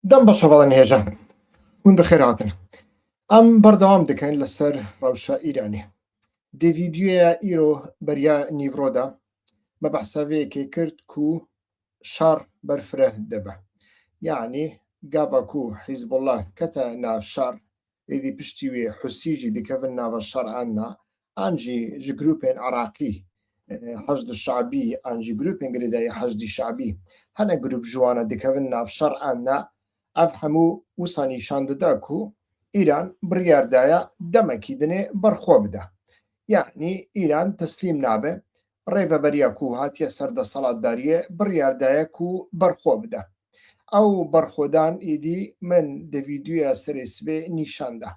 دەم بە شەڤەڵەن هێژە hûn bi xêr hatin. Em berdewam dikin li ser rewşa Îranê. Di vîdyoya îro beriya nîvro de me behsa vê yekê kir ku şer berfireh dibe. Yani gava ku Hizbullah kete nav şer, êdî piştî wê Husî jî dikevin nava şerên na, an jî ji grûpên Iraqî Heşd-ı Şeabî an jî grûpên girêdayî Heşdî Şeabî hinek grûp ji wan re dikevin nav şerên na, ev hemû wisa nîşan dide ku Îran biryar daye demekî dinê berxwe bide. Yani Îran teslîm nabe, rêveberiya ku hatiye ser desthilatdariyê biryar daye ku berxwe bide. Ew berxwedan êdî min di vîdyoya serê sibê nîşan da.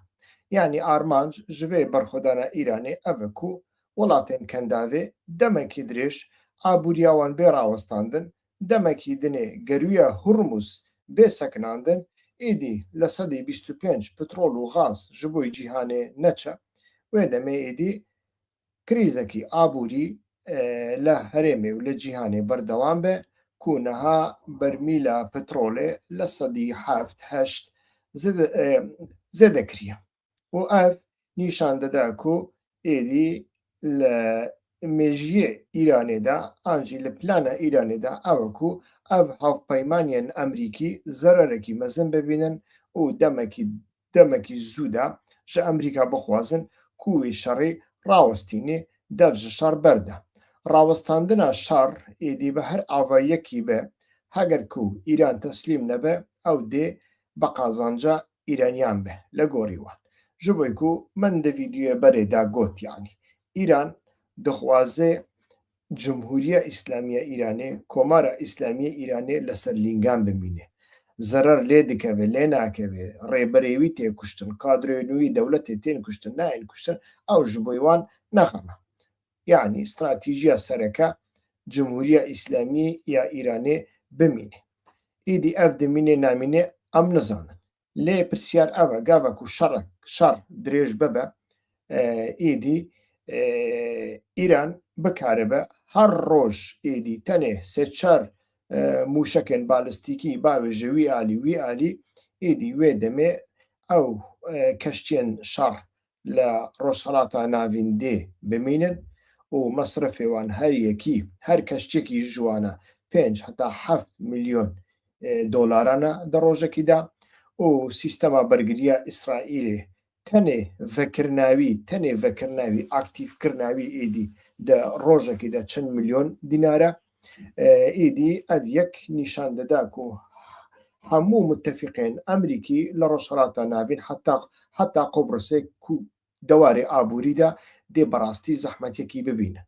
Yani armanc ji vê berxwedana Îranê ev e ku welatên kendavê demekî dirêj abûriya wan bê rawestandin, demekî dinê gerûya Hormuz bê sekinandin, êdî li sedê bîst û pênc petrol û gaz ji bo cîhanê neçe, wê demê êdî krîzekî abûrî li herêmê û li cîhanê berdewam be ku niha bermîla petrolê li sedî heft heşt zêde kiriye. û ev nîşan dide ku êdî li mejiyê Îranê de an jî li plana Îranê de ew e ku ev hevpeymaniyên Emerîkî zererekî mezin bibînin û demekî zû de ji Emerîka bixwazin ku wê şerê rawestînê dev ji şer berde. Rawestandina şer êdî bi her avayekî be, heger ku Îran teslîm nebe ew dê bi qazanca Îraniyan be li gorî wan. Ji bo ku min di vîdyoya berê de got yanî Îran dixwaze Cumhuriya Îslamiya Îranê, Komara Îslamiya Îranê li ser lîngan bimîne. Zerer lê dikeve, lê nakeve, rêberê wî tê kuştin, kadroyên wî dewletê tên kuştin, nayên kuştin, ew ji bo wan nexeme. Yani stratêjiya sereke Cumhuriya Îslamî ya Îranê bimîne. Êdî ev dimîne namîne em nizanin. Lê pirsyar ev e gava ku şer dirêj bibe, êdî Îran bikaribe her roj êdî tenê sê çar mûşekên balîstîkî bavê ji wî alî wî alî, êdî wê demê ew keştiyên şer li rojhilata navîn dê bimînin û mesrefê wan her yekî, her keştiyekî ji wan e pênc heta heft milyon dolaran e di rojekî de û sîstema bergiriya İsraîlê tenê vekirinavî aktîvkirinavî êdî di rojekî de çend milyon dînar e. Êdî ev yek nîşan dide ku hemû mutefîqên Emerîkî li rojhilata navîn heta Qobrusê ku dewarê aborî de dê bi rastî zehmetiyekî bibînin.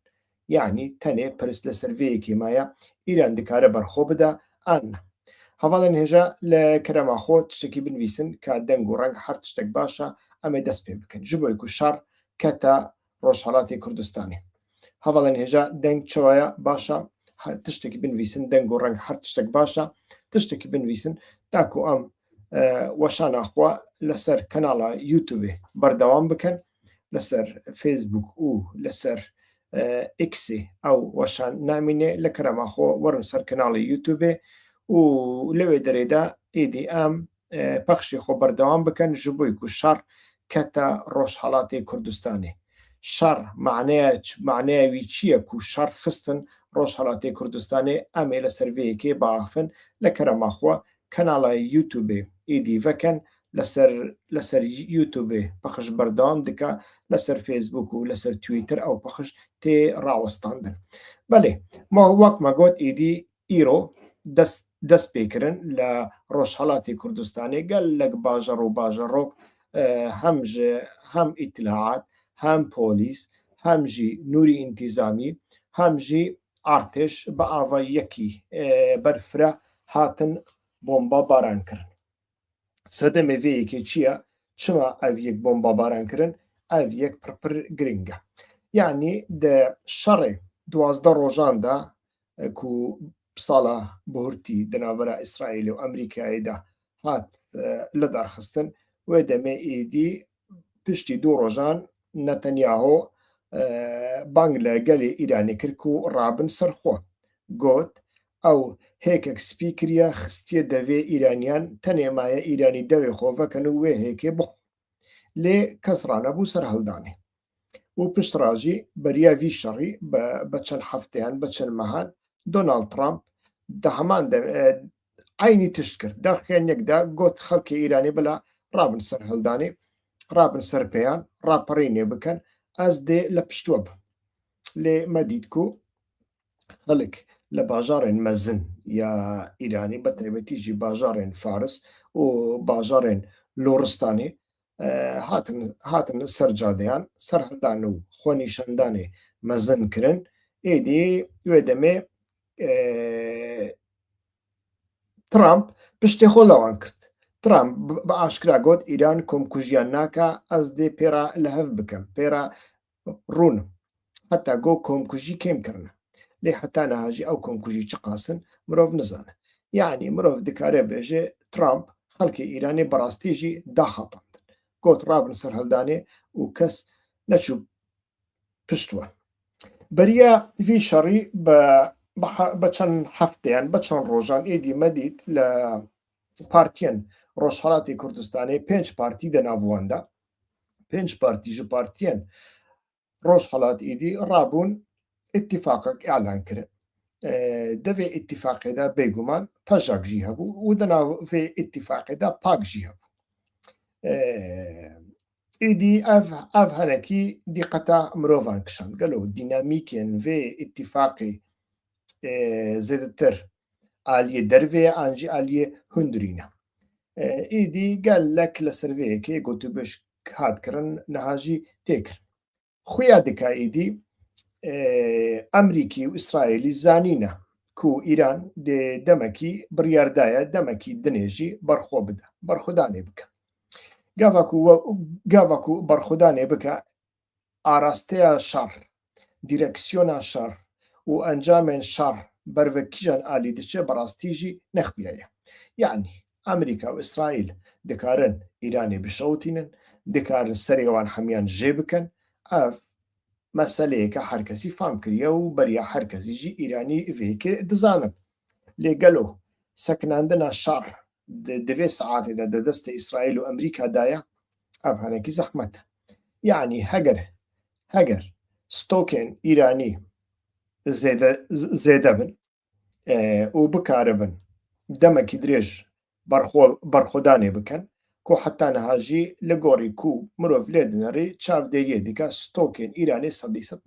Yani tenê pirs li ser vê yekê maye Îran dikare berxwe bide an ne. Hevalên hêja li kerema xwe tiştekî binivîsin ka deng û reng her tiştek baş e em ê dest pê bikin ji bo ku şer kete Rojhilatê Kurdistanê. Hevalên hêja deng çawa ye baş e, tiştekî binivîsin deng û reng her tiştek baş e, tiştekî binivîsin ta ku em weşana xwe li ser kanala YouTubeê berdewam bikin, li ser Facebook û li ser Xê ew weşan namîne, li kerema xwe werin ser kanalê YouTubeê û li wê derê de êdî em pexşê xwe berdewam bikin ji bo ku şer kete Rojhilatê Kurdistanê. Şer maneya wî çi ye ku şer xistin Rojhilatê Kurdistanê, em ê li ser vê yekê biafin, li kerema xwe kanala YouTubeê êdî vekin, li ser YouTubeê pexş berdewam dike, li ser Facebook û li ser Twitter ew pexş tê rawestandin. Belê wek me got êdî îro dest pê kirin li Rojhilatê Kurdistanê gelek bajar û bajarok hem îtiliat, hem polîs, hem jî nûrî întîzamî, hem jî artêş bi avayekî berfireh hatin bombabaran kirin. Sedemê vê yekê çi ye? Çima ev yek bombabaran kirin? Ev yek pir giring e. Yani di şerê duwazde rojan de ku sala bihurtî di navbera İsraîlê û Emerîkayê de hat li derxistin, wê demê êdî piştî du rojan Netanyaho bang li gelê Îranê kir ku rabin ser xwe. Got ئەو هێکێک سپیکریە خستیە دەوێ ئیرانیان تەنێمایە ئیرانی دەوێ خۆڤەکەن و وێ هێکێ بخ لێ کەس ڕانەبوو سەر هەڵدانێ و پشتڕاژی بەریاوی شەڕی بە چەند هەفتەیان بە چەند مەهان دۆناڵد ترامپ دە هەمان عینی تشت کرد داخێنێکدا گوت خەڵکی ئیرانی بەلا ڕابن سەر هەڵدانێ ڕابن سەر پێیان ڕاپەڕینێ بکەن ئەس دێ لە پشتووە بە لێ مەدیت و خەڵک لە باژارێن مەزن یا ئیرانی بە تایبەتیژی باژارێن فارس و باژارێن لۆڕستانی هاتن سەر جادەیان سەر هەڵدان و خۆنیشەندانێ مەزن کردن ئێدی وێ دەمێ ترامپ پشتێ خۆ لەوان کرد ترامپ بە ئاشکرا گوت ئیران کۆمکوژیان ناکە ئەس دێ پێرا لە هەف بکەم پێرا ڕوونم حتا گۆ کۆمکوژی کێمکردن لێ حتا نەهاژی ئەو کۆمکوژی چ قاسن مرۆڤ نزانە یعنی مرۆڤ دکارێ بێژێ ترامپ خەڵکی ئیرانی بەڕاستیژی داخاپاندن گوت ڕابن سەر هەڵدانێ و کەس نەچوو پشتوە بەریە وی شەڕی بە چەند هەفتەیان بە چەند ڕۆژان ئێدی مەدیت لە پارتیەن ڕۆژهەڵاتی کوردستانی 5 پارتی دەناواندا 5 پارتیژ پارتیەن ڕۆژهەڵات ئیدی ڕابوون اتفاقێک ئاعلان کرد دەوێ اتفاقێدا بێگومان پەژاکژی هەبوو و دەناوێ اتفاقێدا پاکژی هەبوو ئیدی ئەف هەنێکی دیقەتا مرۆڤان کشاند گەلۆ دینامیکێن vê اتفاقی زێدەتر ئالیە دەروێ ئانجی ئالیە هوندرینە ئیدی گەلک لە سەرڤەیەکێ گوتوبش هاتکردن نەهاژی تێکرد خویا دکا ئیدی ئەمریکی و ئیسرائیلی زانینە کو ئیران دەمەکی بڕیاردایە دەمەکی دنێژی بەرخۆ بدە بەرخۆدانێ بکە گاواکو بەرخۆدانێ بکە ئاراستەیە شەڕ دیرەکسیۆنا شەڕ و ئەنجامێن شەڕ بەرڤەکیژان ئالی دچێ بەڕاستیژی نەخویایە یعنی ئەمریکا و ئیسرائیل دەکارن ئیرانی بشەوتینن دەکارن سەرێوان هەمیان ژێ بکەن ئەف مەسەلەیەکە هەرکەسی فام کردە و بەریا هەرکەسیژی ئیرانی vêkê dizanن لێگەلۆ سەکناندنا شەڕ دەvê سەعاتێدا دەدەستە ئیسرائیل و ئەمریکادایە ئەف هەنێکی زەحمەتە یعنی هەگەر ستۆکێن ئیرانی زێدە بن و بکارەبن دەمەکی درێژ بەرخۆدانێ بکەن کۆ حتا نەهاژی لە گۆڕی کو مرۆڤ لێ دنەڕێ چاودێریە دیکە ستۆکێن ئیرانی سەدی سەد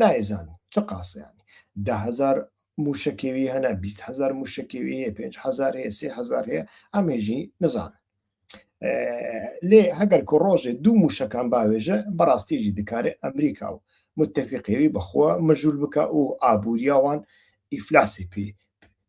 نایزانانی چ قاسەیانی 10,000 موشەکێوی هەنا 20,000 موشەکێوی هەیە 5,000 هەیە 3,000 هەیە ئەمێژی نزانن لێ هەگەر کە ڕۆژێ دوو موشەکان باوێژە بەڕاستیژی دکارێ ئەمریکا و متتەفقێوی بەخۆ مەژول بکە و ئابوووریاوان ئیفلاسی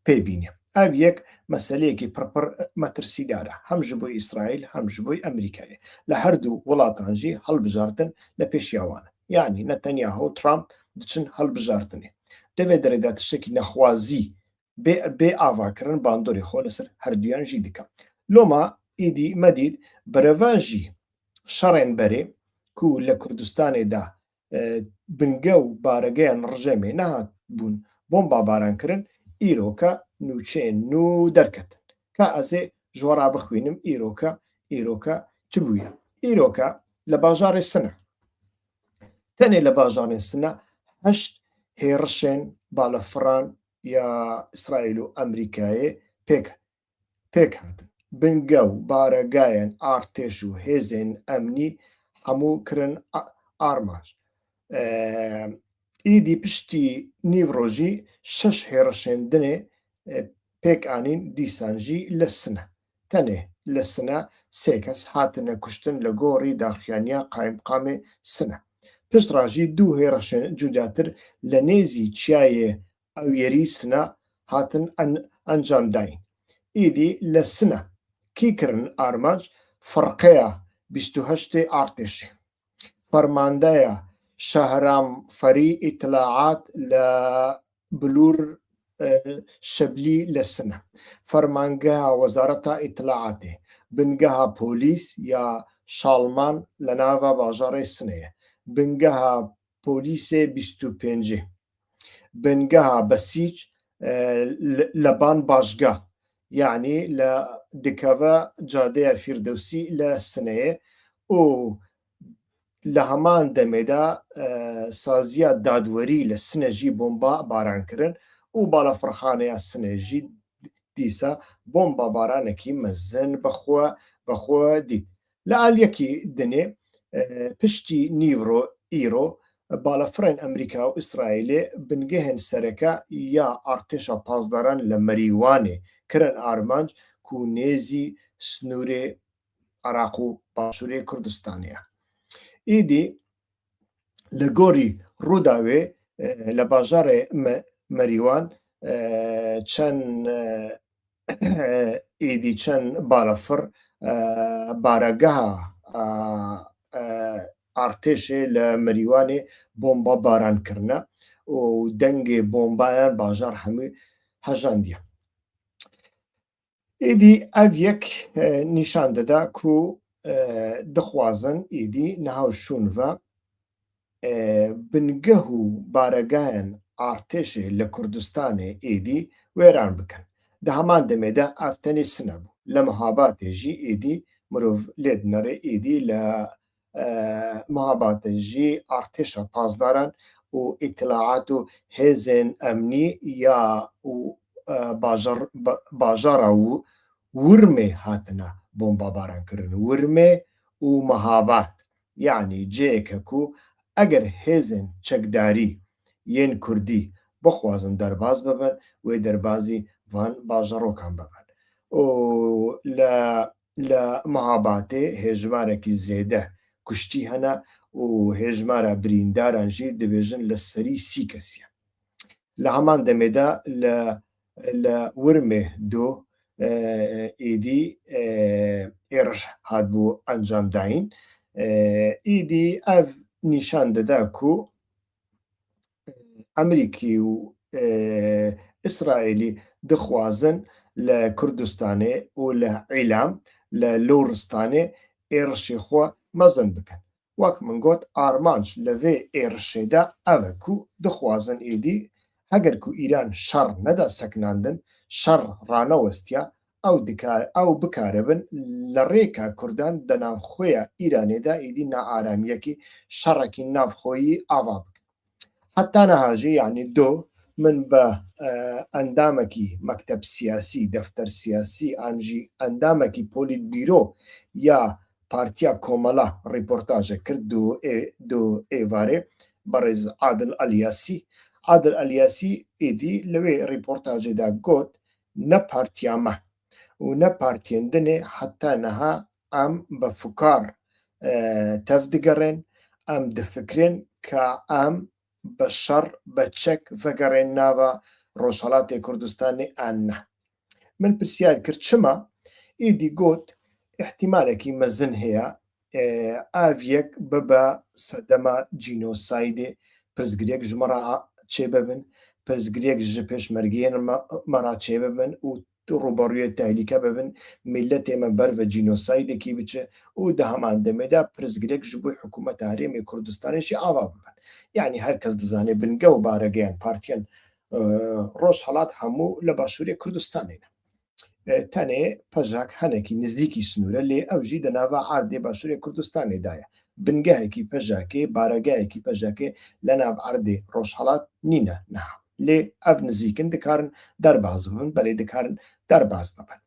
پێبینێ ئەو یەک مەسەلەیەکی پڕپڕ مەترسیدارە هەم ji بۆی ئیسرائیل هەم ji بۆی ئەمریکایە لە هەردوو وڵاتانژی هەڵبژارتن لە پێشیاوانە یعنی نەتەنیاهۆ و ترامپ دچن هەڵبژارتنێ دەوێت دەرێدا تشتێکی نەخوازی بێ ئاواکردن باندۆری خۆ لەسەر هەردوویانژی دکە لۆما ئیدی مەدید بەرەڤژی شەڕێن بەرێ کو لە کوردستانێدا بنگە و بارەگەیان ڕژەمێ نەهات بوون بۆمبا بارانکردن ئیرۆکە نوچێن و دەرکەتن کا ئەزێ ژوەڕا بخوێنم ئیرۆکە چ بووە ئیرۆکە لە باژارێ سنە تەنێ لە باژارێن سنە هەشت هێڕشێن بالەفڕان یا ئیسرائیل و ئەمریکایە پێک هاتن بنگە و بارەگایەن ئارتێش و هێزێن ئەمنی هەموو کرن ئارماش ئیدی پشتی نیڤڕۆژی 6 هێڕەشێندنێ پێکانین دیسانژی لە سنە تەنێ لە سنە 3 کەس هاتنە کوشتن لە گۆڕی داخیانیا قایمقامێ سنە پشتڕاژی 2 هێڕەشێن جوداتر لە نێزی چیایە ئەوێری سنە هاتن ئەنجامداین ئیدی لە سنە کیکردن ئارماج فڕقەیە 28 ئارتێشی فەرماندەیە شەهرامفەری ئیتلاعات لە بلور شەبلی لە سنە فەرمانگەها وەزارەتە ئیتلاعاتێ بنگەها پۆلیس یا شاڵمان لە ناوە باژارێ سنەیە بنگەها پۆلیسێ 25 بنگەها بەسیج لبان باشگا یعنی لە دکەڤە جادەیە فیردەوسی لە سنەیە و لە هەمان دەمێدا سازیە دادوەری لە سنەژی بۆمبا بارانکردن و باڵەفڕخانەیە سنێژی دیسە بۆمبا بارانێکی مەزن بەخۆ دیت لە ئالیەکی دنێ پشتی نیڤرۆ ئیرۆ بالەفرێن ئەمریکا و ئیسرائیلێ بنگەهێن سەرەکە یا ئارتێشە پازداران لە مەریوانێ کرن ئارمانج و نێزی سنوورێ عراق و باشوورێ کوردستانەیە ئیدی لە گۆری ڕووداوێ لە باژارێ مەریوان ئیدی چەند بالەفڕ بارەگەها ئارتێشێ لە مەریوانێ بۆمبا بارانکردە و دەنگێ بۆمبایان باژار هەمووی هەژاندیە ئیدی ئەڤ یەک نیشان دەدا کو دەخوازن ئیدی نەهاو شوونڤە بنگەه و بارەگایان ئارتێشێ لە کوردستانێ ئیدی وێران بکەن دە هەمان دەمێدا ئافتەنێ سنە بوو لە مەهاباتێژی ئیدی مرۆڤ لێت نەڕێ ئیدی لە مەهاباتێژی ئارتێشە پازداران و ئیتلاعات و هێزێن ئەمنی یا باژارە و ورمێ هاتنە بۆمبا بارانکردن ورمێ و مەهابات یعنی جەیەکە کو ئەگەر هێزن چەکداری یەن کوردی بخوازن دەرباز ببن وێ دەربازی ڤان باژەڕۆکان ببن و لە مەهاباتێ هێژمارێکی زێدە کوشتی هەنا و هێژمارە بریندارانژی دەبێژن لە سەری 30 کەسیە لە هەمان دەمێدا لە ورمێ دۆ ئیدی ئێرش هاتبوو ئەنجامداین ئیدی ئەڤ نیشان دەدا کو ئەمریکی و ئیسرائیلی دخوازن لە کوردستانێ و لە عیلام لە لۆڕستانێ ئێرشی خۆ مەزن بکەن وەک من گوت ئارمانج لەوێ ئێرشێدا ئەوە کو دخوازن ئیدی هەگەر کو ئیران شەڕ نەدا سەکناندن شەڕ ڕانەوەستیا ئەو بکارەبن لە ڕێکا کوردان دەناوخۆیە ئیرانێدا ئیدی نائارامیەکی شەڕێکی ناوخۆیی ئاوا بکەن حتا نەهاژی یعنی دۆ من بە ئەندامێکی مەکتەب سیاسی دەفتەر سیاسی ئانژی ئەندامێکی پۆلیت بیرۆ یا پارتیا کۆمەڵە ڕیپۆرتاژە کرد دو ئێوارێ بەڕێز عادل ئەلیاسی ئیدی لەوێ ڕیپۆرتاژێدا گوت نە پارتیامە و نە پارتێندنێ حتا نەها ئەم بە فکار تەف دگەڕێن ئەم دفکرێن کە ئەم بە شەڕ بە چەک vەگەڕێن ناوە ڕۆژهەڵاتێ کوردستانی ئانە من پرسیار کرد چما ئیدی گوت احتیمالێکی مەزن هەیە ئاڤیەک ببە سەدەما جینۆسایدێ پرزگرێک ژمەڕە چێ ببن پرزگرێک ژ پێشمەرگێن مەڕا چێ ببن و ڕوبەڕوویە تالیکە ببن میلەت ئێمە بەرە جینۆسایدێکی بچێ و دە هەمان دەمێدا پرزگرێک ژ بۆی حکوومەت هەرێمی کوردستانێکی ئاوا ببن یعنی هەر کەس دەزانێ بنگە و بارەگەیان پارتیان ڕۆژهەڵات هەموو لە باشووری کوردستانێنە تەنێ پەژاک هەنێکی نزیکی سنوورە لێ ئەوژی دەناوە عاردێ باشووری کوردستانێدایە بنگەهێکی پەژاکێ بارەگایەکی پەژاکێ لە ناو عەردێ ڕۆژهەڵات نینە نەها لێ ئەڤ نزیکن دەکارن دەرباز ببن بەلێ دەکارن دەرباز ببن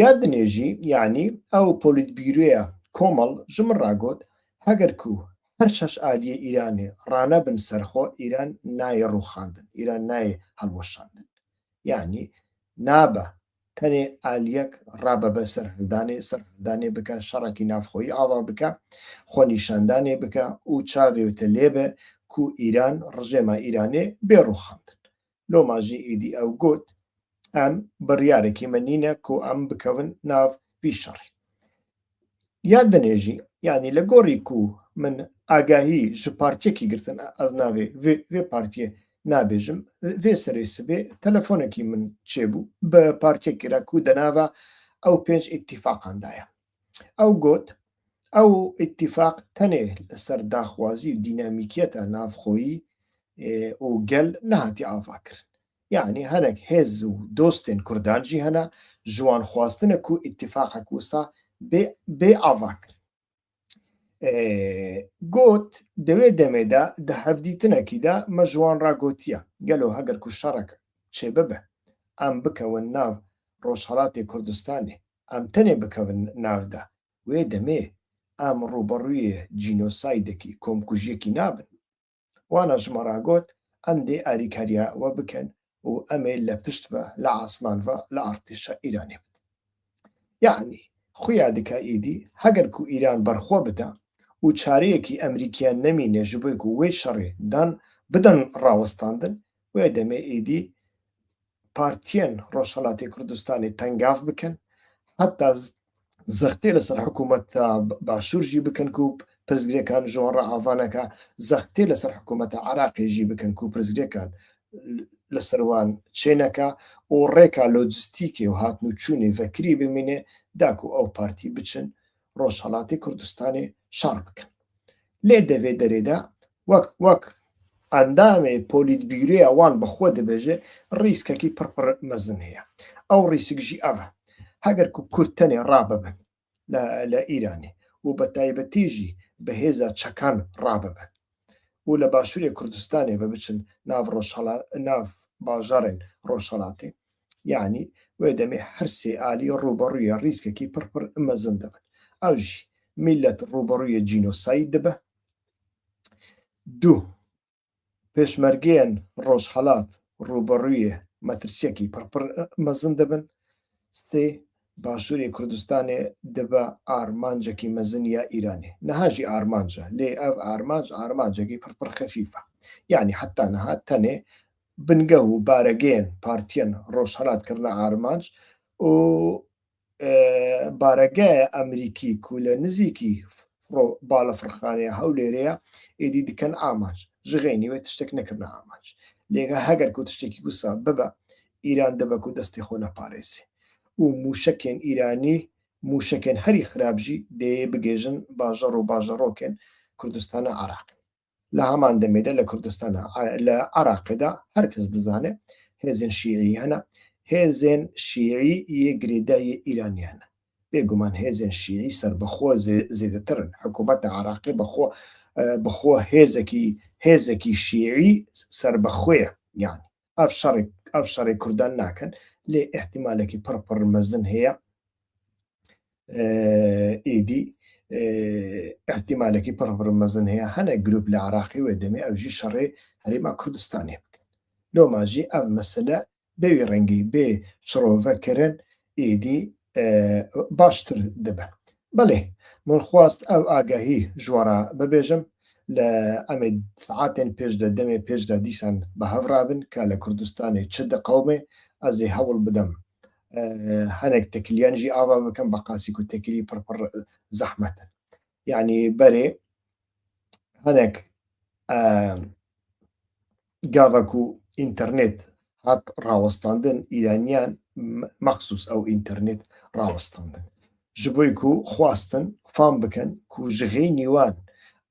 یاد دنێژی یعنی ئەو پۆلیت بیرۆیە کۆمەڵ ژمن ڕاگۆت هەگەر کو هەر شەش ئالیە ئیرانێ ڕانە بن سەرخۆ ئیران نایە ڕووخاندن ئیران نایە هەڵوەشاندن یعنی نابە تەنێ ئالیەک ڕابە بە سەرهەڵدانێ بکە شەڕێکی نافخۆیی ئاوا بکە خۆنیشاندانێ بکە و چاوێتە لێبە کو ئیران ڕژێمە ئیرانێ بێڕووخاندن لۆماژی ئیدی ئەو گوت ئەم بڕیارێکی منینە کو ئەم بکەون ناو وی شەڕی یاد دەنێژی یعنی لە گۆڕی کو من ئاگاهی ژ پارتیەکی گرتن ئەز ناوێ وێ پارتیە نابێژم وێ سەرێ سبێ تەلەفۆنێکی من چێبوو بە پارتیەکیرا کو دەناوە ئەو 5 ئیتیفاقاندایە ئەو گوت ئەو ئیتیفاق تەنێ لەسەر داخوازی و دینامیکیەتە نافخۆیی و gel nehatiye ava kirin. Yani hinek hêz û dostên Kurdan jî hene ji wan xwastine ku îtîfaqek wisa bê ava kirin. Got di wê demê de di hevdîtinekî de me ji wan re gotiye gelo heger ku şerek çê bibe em bikewin nav Rojhilatê Kurdistanê em tenê bikevin nav de wê demê em rûberûyê cînosaydekî komkujiyekî nabin. Wana ji me re got em dê alîkariya we bikin û em ê li pişt ve li asman ve li artêşa Îranê bin. Yani xuya dike êdî heger ku Îran berxwe bide û çareyekî Emerîkiyan nemîne ji bo ku wê şerê bidin rawestandin, wê demê êdî partiyên Rojhilatê Kurdistanê tengav bikin, heta zextê li ser hikûmeta Başûr jî bikin ku pirsgirêkan ji wan re ava neke, zextê li ser hikûmeta Iraqê jî bikin ku pirsgirêkan li ser wan çê neke û rêka lojîstîkê û hatnûçûnê vekirî bimîne da ku ew partî biçin Rojhilatê Kurdistanê şer bikin. Lê di vê derê de wek endamê polîtbîroya wan bi xwe dibêje rîskekî pir mezin heye. Ew rîsk jî ev e. Heger ku Kurd tenê rabibin li Îranê û betaybetî jî bi hêza çekan rabibin û li Başûrê Kurdistanê ve biçin nav bajarên Rojhilatê, yanî wê demê her sê alî rûberûya rîskekî pir mezin dibin. Ew jî millet rûberûyê cînosayîd dibe, du pêşmergeyên Rojhilat rûberûyê metirsiyekî pir mezin dibin, sê Başûrê Kurdistanê dibe armancekî mezin ya Îranê. Niha jî armanc e lê ev armancekî pir xefîf e. Yani heta niha tenê bingeh û baregehên partiyên Rojhilat kirine armanc û baregeha Emerîkî ku li nizîkî balafirxaneya Hewlêrê ye êdî dikin amanc. Ji xênî wê tiştek nekirine amanc. Lê heger ku tiştekî wisa bibe, Îran dibe ku destê xwe neparêze. û mûşekên Îranî mûşekên herî xirab jî dê bigêjin bajar û bajarokên Kurdistana Iraqê. Li heman demê de li Kurdistana li Iraqê de her kes dizane hêzên şîî hene. Hêzên şîî yê girêdayê Îranê hene. Bêguman hêzên şîî serbixwe zêdetir in. Hikûmeta Iraqê bixwe hêzekî şîî serbixwe ye yani. Ev şerê Kurdan nakin lê ihtimalekî pir mezin heye êdî ihtimalekî pir mezin heye hinek grûp li Iraqê wê demê ew jî şerê Herêma Kurdistanê bikin. Loma jî ev mesele bê wî rengî bê şirovekirin êdî baştir dibe. Belê min xwast ev agahî ji we re bibêjim li em ê saetên pêş de demê pêş de dîsan bi hev rabin ka li Kurdistanê çi diqewime ez ê hewl bidim hinek tekiliyan jî ava bikim bi qasî ku tekilî pir zehmet in. Yani berê hinek gava ku înternêt hat rawestandin Îraniyan mexsûs ew înternêt rawestandin. Ji bo ku xwastin fam bikin ku ji xênî wan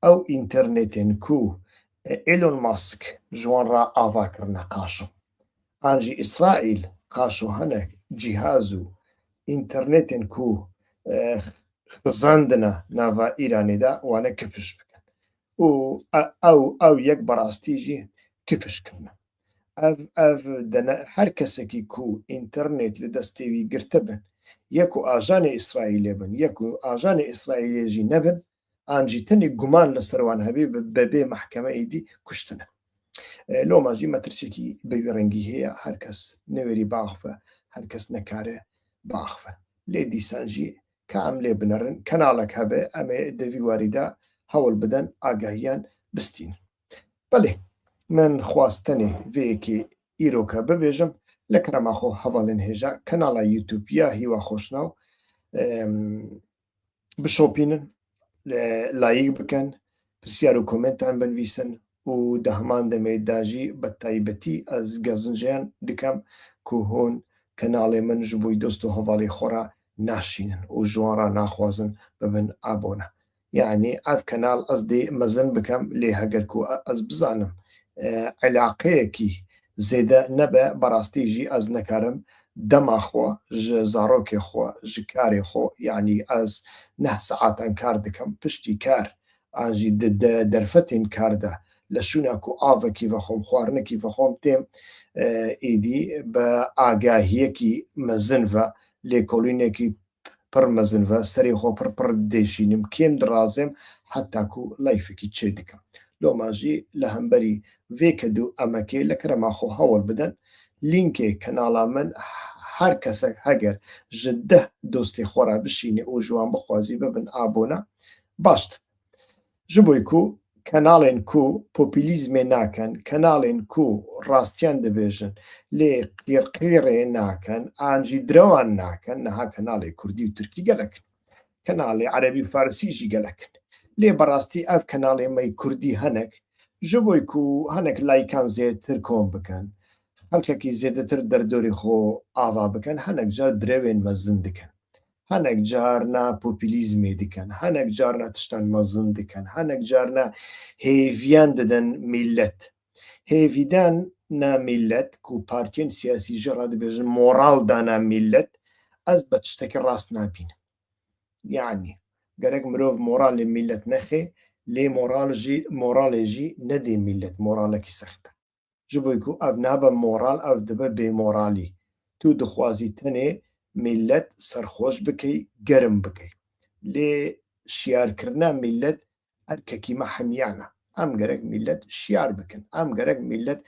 ew înternêtên ku Elon Musk ji wan re ava kirine qaşo. An jî İsraîl qaşo hinek cîhaz û înternêtên ku xizandine nava Îranê de wane kifiş bikin. û ew yek bi rastî jî kifiş kirine. Ev her kesekî ku înternêt li destê wî girtibin ya ku ajanê İsraîlê bin ya ku ajanê İsraîlê jî nebin, an jî tenê guman li ser wan hebe bebê mehkeme êdî kuştine. Loma jî me tirsekî bi wî rengî heye her kes newerî biaxive, her kes nekare biaxive. Lê dîsan jî ka em lê binerin kenalek hebe em ê di vî warî de hewl bidin agahiyan bistînin. Belê min xwast tenê vê yekê îroka bibêjim li kerema xwe hevalên hêja kenala YouTube ya Hîwa Xweşnaw bişopînin, layîk bikin, pirsiyar û komentan binivîsin û di heman demê de jî bi taybetî ez gezinceyan dikim ku hûn kenalê min ji bo dost û hevalê xwe re naşînin û ji wan re naxwazin bibin abone. Yani ev kenal ez dê mezin bikim lê heger ku ez bizanim علاقەیەکی زێدە نەبە بەڕاستیژی ئەس نەکارم دەماخۆ ji zarokê xwe ji karê xwe yanî ez neh saetan kar dikim piştî kar an jî di derfetên kar de li şûna ku avekî vexwim xwarinekî vexwim têm êdî bi agahiyekî mezin ve lêkolînekî pir mezin ve serê xwe pir dêşînim kêm dirazêm heta ku layfekî çê dikim. Loma jî li hemberî vê kedû emekê li kerema xwe hewl bidin lînkê kanala min her kesek heger ji 10 dostê xwe re bişîne û ji wan bixwazî bibin abone baş dibe. Ji bo ku kanalên ku popülîzmê nakin, kanalên ku rastiyan dibêjin lê qîrqîrê nakin an jî direwan nakin niha kanalê Kurdî û Tirkî gelek in. Kanalê Erebî û Farsî jî gelek in. Lê berastî ev kanalê me Kurdî hinek ji bo ku hinek laykan zêdetir kom bikin, xelkekî zêdetir derdorê xwe ava bikin, hinek car direwên mezin dikin. Hinek carna popülîzmê dikin, hinek carna tiştan mezin dikin, hinek carna hêviyan didin millet. Hêvîdana millet ku partiyên siyasî jî radibêjin moral dana millet, ez bi tiştekî rast nabînim. Yani gerek mirov moralê millet nexe lê moralê jî nedê millet moralekî sext e. Ji bo ku ev nabe moral ev dibe bêmoralî. Tu dixwazî tenê millet serxweş bikey, germ bikey. Lê şiyarkirina millet erkekî me hemyan e. Em gerek millet şiyar bikin, em gerek millet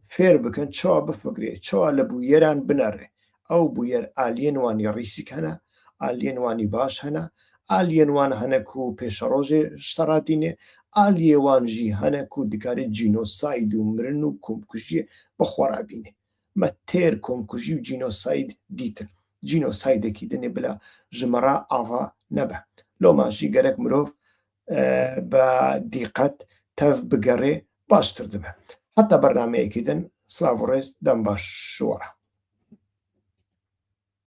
fêr bikin çawa bifikrê, çawa li bûyeran binere. Ew bûyer aliyên wanî rîsîk hene, aliyên wanî baş hene, aliyên wan hene ku pêşerojê ji teratînê, aliyê wan jî hene ku dikare cînosayd û mirin û komkujiyê bi xwe re bîne. Me têr komkujî û cînosayd dîtin. Cînosaydekî dinê bila ji me re ava nebe. Loma jî gerek mirov bi dîqet tev bigere baştir dibe. Heta bernameyekî din, silav û rêz dem baş ji we re.